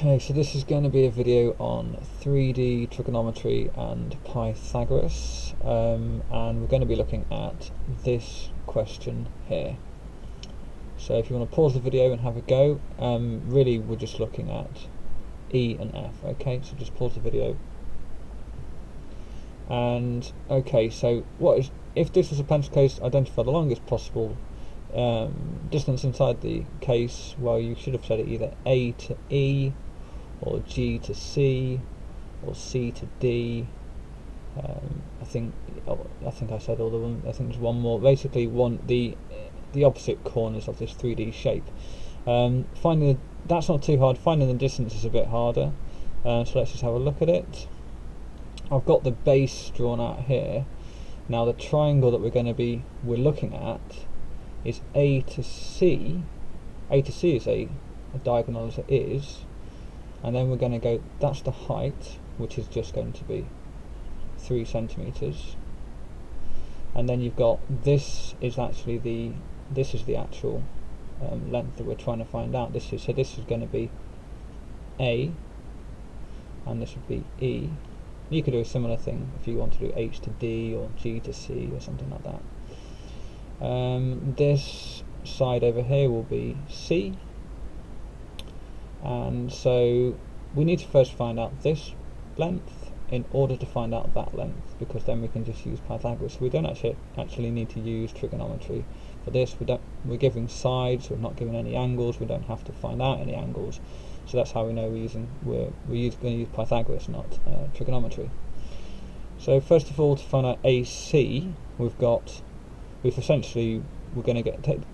Okay, so this is going to be a video on 3D trigonometry and Pythagoras, and we're going to be looking at this question here. So if you want to pause the video and have a go, really we're just looking at E and F, okay, so just pause the video. And okay, so if this was a pencil case, identify the longest possible distance inside the case. Well, you should have said it either A to E, or G to C, or C to D. I think I said all the one. I think there's one more. Basically, the opposite corners of this 3D shape. That's not too hard. Finding the distance is a bit harder. So let's just have a look at it. I've got the base drawn out here. Now the triangle that we're looking at is A to C. A to C is a diagonal as it is. And then we're going to go, that's the height, which is just going to be 3 centimeters. And then you've got, this is the actual length that we're trying to find out. This is going to be A, and this would be E. You could do a similar thing if you want to do H to D or G to C or something like that. This side over here will be C. And so we need to first find out this length in order to find out that length, because then we can just use Pythagoras. So we don't actually need to use trigonometry for this. We're giving sides, we're not giving any angles, we don't have to find out any angles. So that's how we know we're going to use Pythagoras, not trigonometry. So first of all, to find out AC, we're going to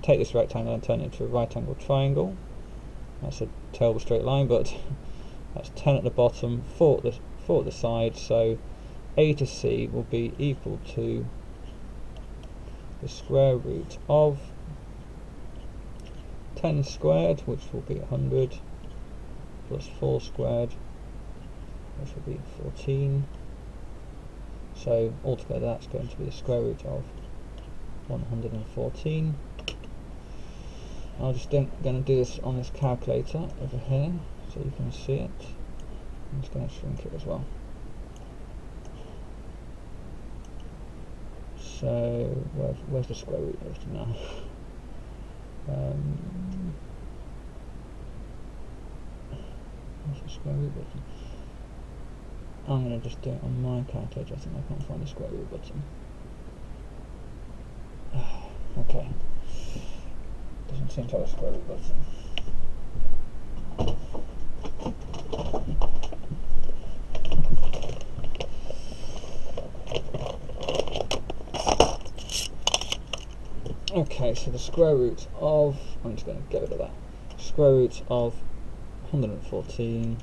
take this rectangle and turn it into a right angle triangle. That's a terrible straight line, but that's 10 at the bottom, 4 at the side, so A to C will be equal to the square root of 10 squared, which will be 100, plus 4 squared, which will be 14. So altogether that's going to be the square root of 114. I'm just going to do this on this calculator over here so you can see it. I'm just going to shrink it as well. So where's the square root of now? Where's the square root button? I'm going to just do it on my calculator. I think I can't find the square root button. Okay. Doesn't seem to have a square root button. Okay, so the square root of, I'm just going to get rid of that, square root of 114,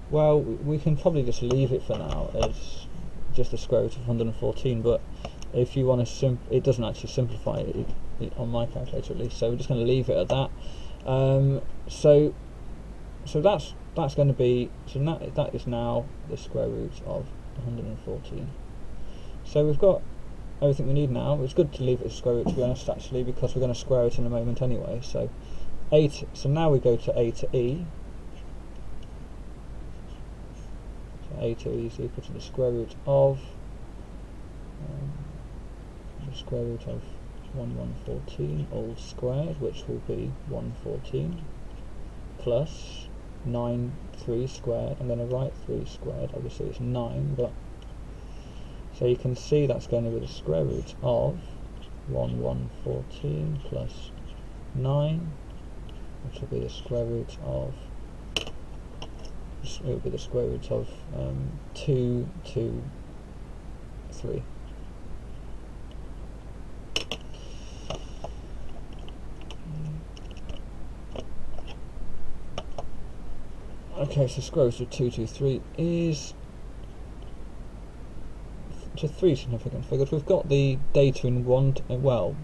well, we can probably just leave it for now as just the square root of 114, but if you want to it doesn't actually simplify it on my calculator at least, so we're just going to leave it at that. So that's going to be, that is now the square root of 114. So we've got everything we need now. It's good to leave it as square root, to be honest, actually, because we're going to square it in a moment anyway. So so now we go to A to E. So A to E is equal to the square root of the square root of 114 all squared, which will be 114, plus 3 squared. I'm going to write 3 squared, obviously it's 9, but so you can see that's going to be the square root of 114 plus 9, which will be the square root of, it will be the square root of 2 to 3. Okay, so square root of 223 is to 3 significant figures. We've got the data in one, so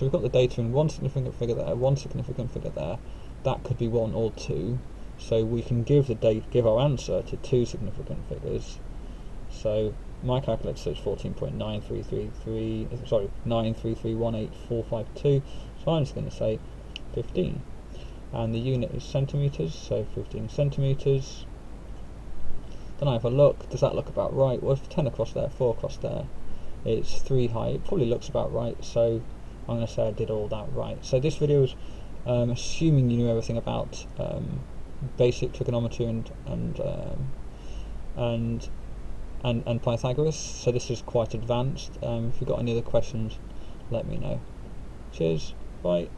we've got the data in one significant figure there, one significant figure there. That could be 1 or 2. So we can give our answer to 2 significant figures. So my calculator says 14.9331845 So I'm just going to say 15. and the unit is centimetres, so 15 centimetres. Then I have a look, does that look about right? Well, if 10 across there, 4 across there, it's 3 high, it probably looks about right, so I'm going to say I did all that right. So this video is assuming you knew everything about basic trigonometry and Pythagoras, so this is quite advanced. If you've got any other questions, let me know. Cheers, bye.